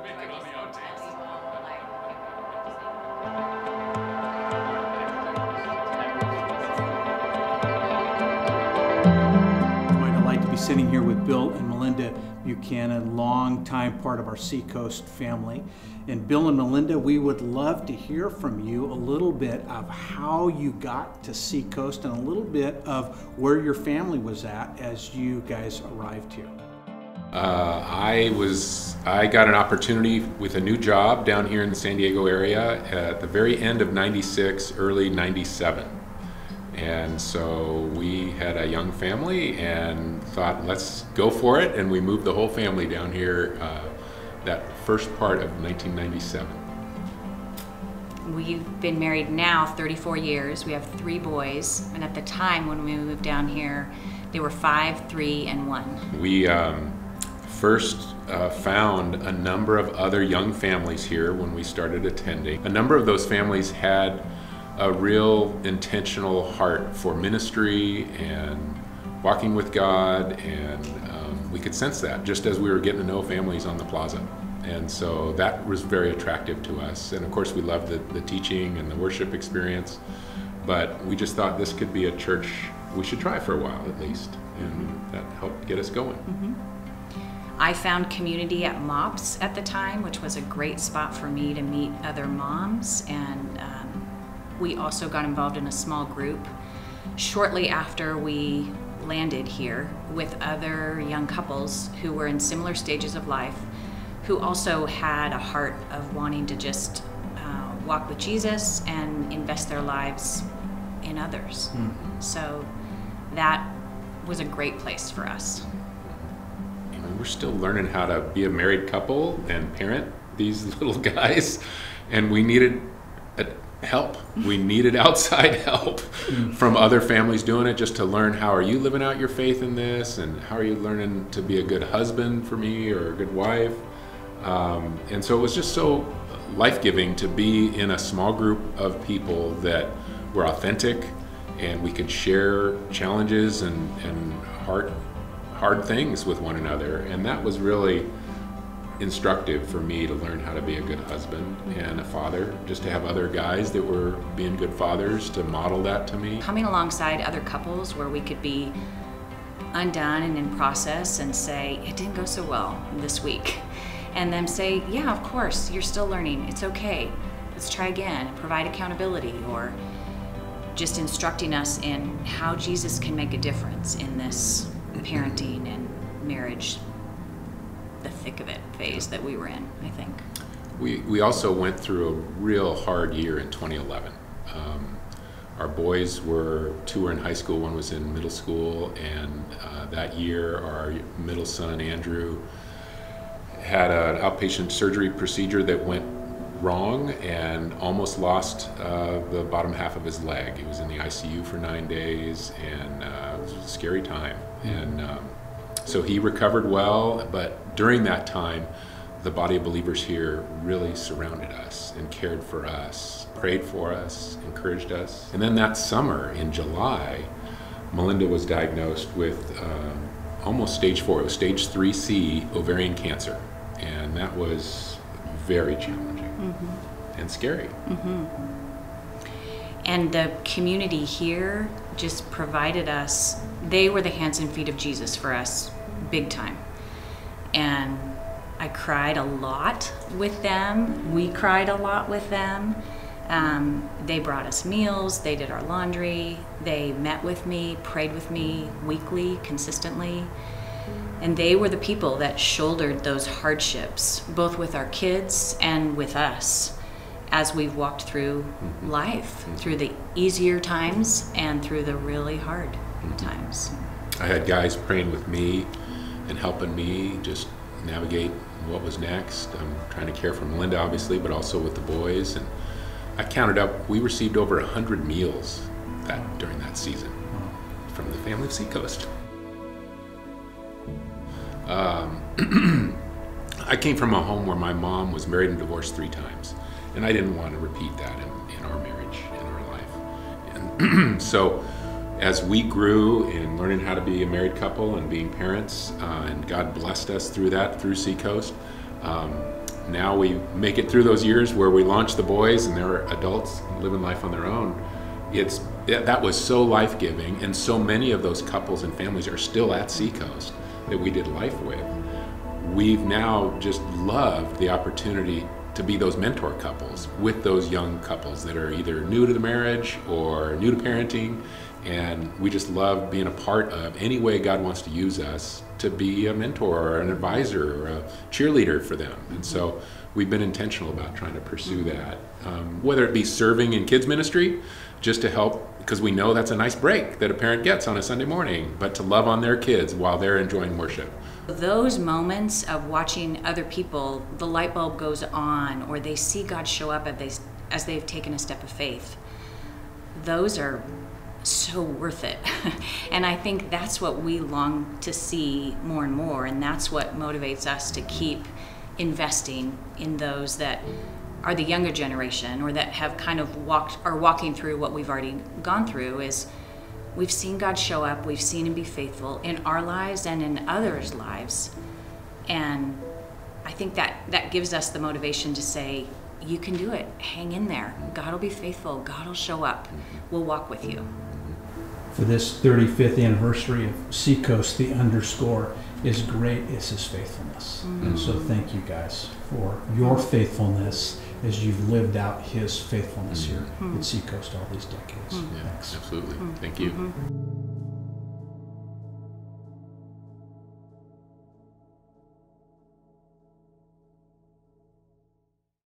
make it on the outtakes. Quite a delight to be sitting here with Bill and Melinda Buchanan, long-time part of our Seacoast family. And Bill and Melinda, we would love to hear from you a little bit of how you got to Seacoast and a little bit of where your family was at as you guys arrived here. I got an opportunity with a new job down here in the San Diego area at the very end of '96, early '97. And so we had a young family and thought, let's go for it. And we moved the whole family down here that first part of 1997. We've been married now 34 years. We have 3 boys. And at the time when we moved down here, they were 5, 3, and 1. We first found a number of other young families here when we started attending. A number of those families had a real intentional heart for ministry and walking with God, and we could sense that just as we were getting to know families on the plaza. And so that was very attractive to us. And of course we loved the teaching and the worship experience, but we just thought this could be a church we should try for a while at least, and that helped get us going. I found community at MOPS at the time, which was a great spot for me to meet other moms, and we also got involved in a small group shortly after we landed here with other young couples who were in similar stages of life, who also had a heart of wanting to just walk with Jesus and invest their lives in others. So that was a great place for us. We're still learning how to be a married couple and parent these little guys, and we needed help. We needed outside help from other families doing it, just to learn, how are you living out your faith in this, and how are you learning to be a good husband for me or a good wife. And so it was just so life-giving to be in a small group of people that were authentic, and we could share challenges and hard things with one another. And that was really instructive for me to learn how to be a good husband and a father, just to have other guys that were being good fathers to model that to me. Coming alongside other couples where we could be undone and in process and say, it didn't go so well this week. And then say, yeah, of course, you're still learning. It's okay. Let's try again, and provide accountability, or just instructing us in how Jesus can make a difference in this parenting and marriage, the thick of it phase that we were in, I think. We also went through a real hard year in 2011. Our boys were, 2 were in high school, 1 was in middle school, and that year our middle son, Andrew, had an outpatient surgery procedure that went wrong and almost lost the bottom half of his leg. He was in the ICU for 9 days, and it was a scary time. And so he recovered well, but during that time, the body of believers here really surrounded us and cared for us, prayed for us, encouraged us. And then that summer in July, Melinda was diagnosed with almost stage 4. It was stage 3C ovarian cancer. And that was very challenging and scary. And the community here just provided us, they were the hands and feet of Jesus for us, big time. And I cried a lot with them. We cried a lot with them. They brought us meals, they did our laundry, they met with me, prayed with me weekly, consistently. And they were the people that shouldered those hardships, both with our kids and with us, as we've walked through life, through the easier times and through the really hard times. I had guys praying with me and helping me just navigate what was next. I'm trying to care for Melinda, obviously, but also with the boys. And I counted up, we received over 100 meals during that season from the family of Seacoast. I came from a home where my mom was married and divorced 3 times, and I didn't want to repeat that in our marriage, in our life. And so as we grew in learning how to be a married couple and being parents, and God blessed us through that, through Seacoast, now we make it through those years where we launch the boys and they're adults living life on their own. That was so life-giving, and so many of those couples and families are still at Seacoast that we did life with. We've now just loved the opportunity to be those mentor couples with those young couples that are either new to the marriage or new to parenting, and we just love being a part of any way God wants to use us to be a mentor or an advisor or a cheerleader for them. And so we've been intentional about trying to pursue that, whether it be serving in kids ministry, just to help, because we know that's a nice break that a parent gets on a Sunday morning, but to love on their kids while they're enjoying worship. Those moments of watching other people, the light bulb goes on, or they see God show up as they've taken a step of faith, those are so worth it. And I think that's what we long to see more and more, and that's what motivates us to keep investing in those that are the younger generation, or that have kind of walking through what we've already gone through. Is we've seen God show up, we've seen him be faithful in our lives and in others' lives, and I think that gives us the motivation to say, you can do it, hang in there, God will be faithful, God will show up, we'll walk with you. For this 35th anniversary of Seacoast, the underscore is great is his faithfulness. And so thank you guys for your faithfulness as you've lived out his faithfulness here at Seacoast all these decades. Yeah, absolutely. Thank you.